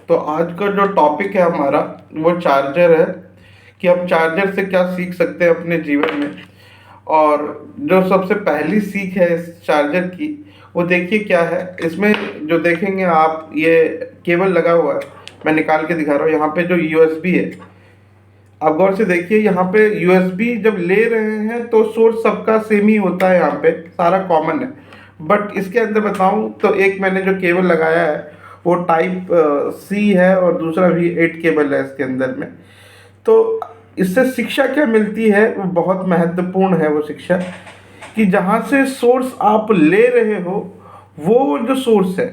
तो आज का जो टॉपिक है हमारा वो चार्जर है कि हम चार्जर से क्या सीख सकते हैं अपने जीवन में। और जो सबसे पहली सीख है इस चार्जर की, वो देखिए क्या है इसमें। जो देखेंगे आप, ये केबल लगा हुआ है, मैं निकाल के दिखा रहा हूँ। यहाँ पे जो यूएसबी है, आप गौर से देखिए, यहाँ पे यूएसबी जब ले रहे हैं तो सोर्स सबका सेम ही होता है, यहाँ पे सारा कॉमन है। बट इसके अंदर बताऊँ तो एक मैंने जो केबल लगाया है वो टाइप सी है और दूसरा भी 8 केबल है इसके अंदर में। तो इससे शिक्षा क्या मिलती है, वो बहुत महत्वपूर्ण है वो शिक्षा, कि जहाँ से सोर्स आप ले रहे हो वो जो सोर्स है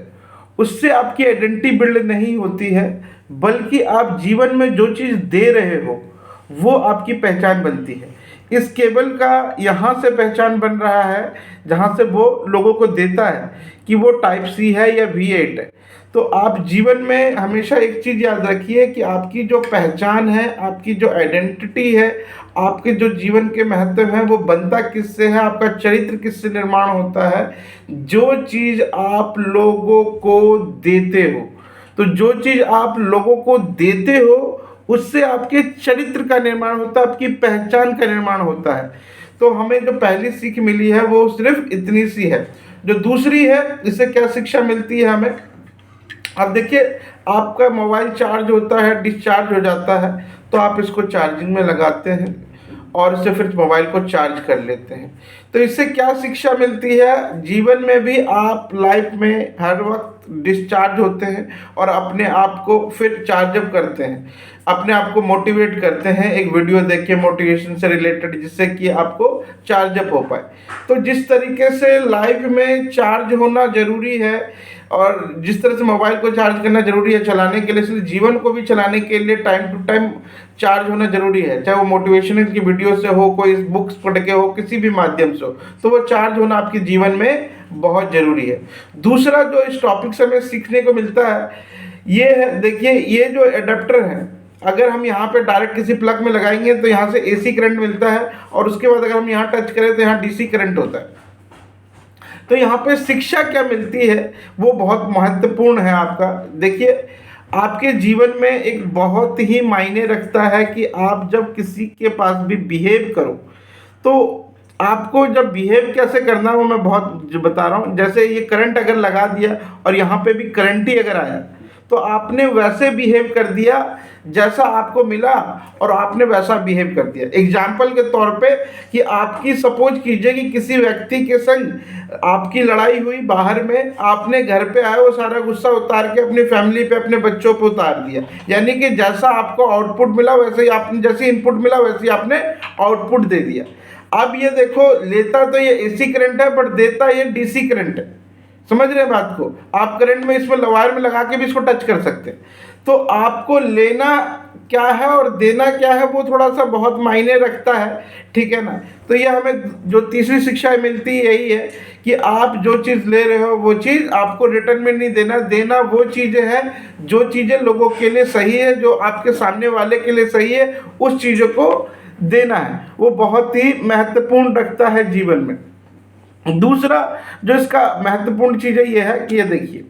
उससे आपकी आइडेंटिटी बिल्ड नहीं होती है, बल्कि आप जीवन में जो चीज़ दे रहे हो वो आपकी पहचान बनती है। इस केबल का यहाँ से पहचान बन रहा है जहाँ से वो लोगों को देता है कि वो टाइप सी है या V8 है। तो आप जीवन में हमेशा एक चीज़ याद रखिए कि आपकी जो पहचान है, आपकी जो आइडेंटिटी है, आपके जो जीवन के महत्व हैं वो बनता किससे है, आपका चरित्र किससे निर्माण होता है। जो चीज़ आप लोगों को देते हो, तो जो चीज़ आप लोगों को देते हो उससे आपके चरित्र का निर्माण होता है, आपकी पहचान का निर्माण होता है। तो हमें जो पहली सीख मिली है वो सिर्फ इतनी सी है। जो दूसरी है, इससे क्या शिक्षा मिलती है हमें। अब देखिए, आपका मोबाइल चार्ज होता है, डिस्चार्ज हो जाता है, तो आप इसको चार्जिंग में लगाते हैं और इससे फिर मोबाइल को चार्ज कर लेते हैं। तो इससे क्या शिक्षा मिलती है, जीवन में भी आप लाइफ में हर वक्त डिस्चार्ज होते हैं और अपने आप को फिर चार्जअप करते हैं, अपने आप को मोटिवेट करते हैं एक वीडियो देख के मोटिवेशन से रिलेटेड, जिससे कि आपको चार्जअप हो पाए। तो जिस तरीके से लाइफ में चार्ज होना ज़रूरी है और जिस तरह से मोबाइल को चार्ज करना जरूरी है चलाने के लिए, इसलिए जीवन को भी चलाने के लिए टाइम टू टाइम चार्ज होना जरूरी है। चाहे वो मोटिवेशनल की वीडियो से हो, कोई बुक्स पढ़ के हो, किसी भी माध्यम से हो, तो वो चार्ज होना आपके जीवन में बहुत जरूरी है। दूसरा जो इस टॉपिक से हमें सीखने को मिलता है ये है, देखिए ये जो एडेप्टर है, अगर हम यहाँ पे डायरेक्ट किसी प्लग में लगाएंगे तो यहाँ से एसी करंट मिलता है और उसके बाद अगर हम यहाँ टच करें तो यहाँ डीसी करंट होता है। तो यहाँ पे शिक्षा क्या मिलती है वो बहुत महत्वपूर्ण है आपका। देखिए, आपके जीवन में एक बहुत ही मायने रखता है कि आप जब किसी के पास भी बिहेव करो, तो आपको जब बिहेव कैसे करना है वो मैं बहुत बता रहा हूँ। जैसे ये करंट अगर लगा दिया और यहाँ पे भी करंट ही अगर आया, तो आपने वैसे बिहेव कर दिया जैसा आपको मिला और आपने वैसा बिहेव कर दिया। एग्जाम्पल के तौर पे कि आपकी सपोज कीजिए कि किसी व्यक्ति के संग आपकी लड़ाई हुई बाहर में, आपने घर पे आए वो सारा गुस्सा उतार के अपनी फैमिली पे, अपने बच्चों पे उतार दिया। यानी कि जैसा आपको आउटपुट मिला वैसे ही आपने, जैसे इनपुट मिला वैसे ही आपने आउटपुट दे दिया। अब ये देखो, लेता तो ये एसी करंट है बट देता ये डीसी करंट है। समझ रहे हैं बात को। आप करंट में इसमें वायर में लगा के भी इसको टच कर सकते हैं। तो आपको लेना क्या है और देना क्या है वो थोड़ा सा बहुत मायने रखता है, ठीक है ना। तो ये हमें जो तीसरी शिक्षा मिलती है यही है कि आप जो चीज़ ले रहे हो वो चीज़ आपको रिटर्न में नहीं देना। देना वो चीज़ें हैं जो चीज़ें लोगों के लिए सही है, जो आपके सामने वाले के लिए सही है, उस चीज़ों को देना है। वो बहुत ही महत्वपूर्ण रखता है जीवन में। दूसरा जो इसका महत्वपूर्ण चीज़ है ये है कि ये देखिए,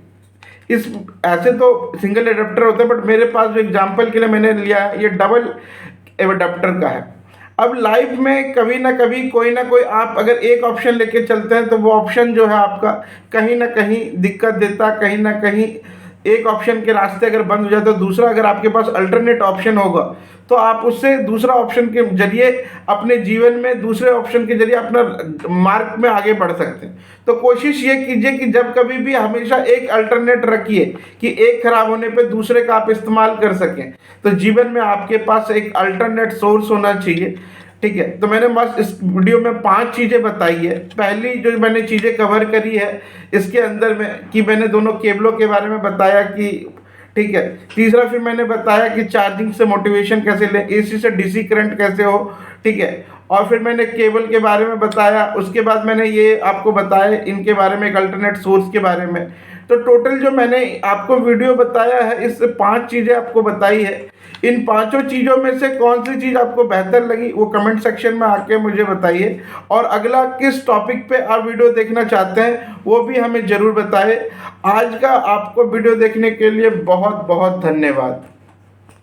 इस ऐसे तो सिंगल एडाप्टर होता है, बट मेरे पास जो एग्जांपल के लिए मैंने लिया है ये डबल एडाप्टर का है। अब लाइफ में कभी ना कभी कोई ना कोई, आप अगर एक ऑप्शन लेके चलते हैं तो वो ऑप्शन जो है आपका कहीं ना कहीं दिक्कत देता, कहीं ना कहीं एक ऑप्शन के रास्ते अगर बंद हो जाए तो दूसरा, अगर आपके पास अल्टरनेट ऑप्शन होगा तो आप उससे दूसरा ऑप्शन के जरिए अपने जीवन में दूसरे ऑप्शन के जरिए अपना मार्ग में आगे बढ़ सकते हैं। तो कोशिश ये कीजिए कि जब कभी भी हमेशा एक अल्टरनेट रखिए कि एक खराब होने पे दूसरे का आप इस्तेमाल कर सकें। तो जीवन में आपके पास एक अल्टरनेट सोर्स होना चाहिए, ठीक है। तो मैंने बस इस वीडियो में 5 चीज़ें बताई है। पहली जो मैंने चीज़ें कवर करी है इसके अंदर में कि मैंने दोनों केबलों के बारे में बताया कि, ठीक है। तीसरा फिर मैंने बताया कि चार्जिंग से मोटिवेशन कैसे लें, एसी से डीसी करंट कैसे हो, ठीक है। और फिर मैंने केबल के बारे में बताया। उसके बाद मैंने ये आपको बताया इनके बारे में, एक अल्टरनेट सोर्स के बारे में, तो टोटल जो मैंने आपको वीडियो बताया है, इससे 5 चीज़ें आपको बताई है। इन पांचों चीज़ों में से कौन सी चीज़ आपको बेहतर लगी वो कमेंट सेक्शन में आके मुझे बताइए, और अगला किस टॉपिक पे आप वीडियो देखना चाहते हैं वो भी हमें ज़रूर बताएं। आज का आपको वीडियो देखने के लिए बहुत बहुत धन्यवाद।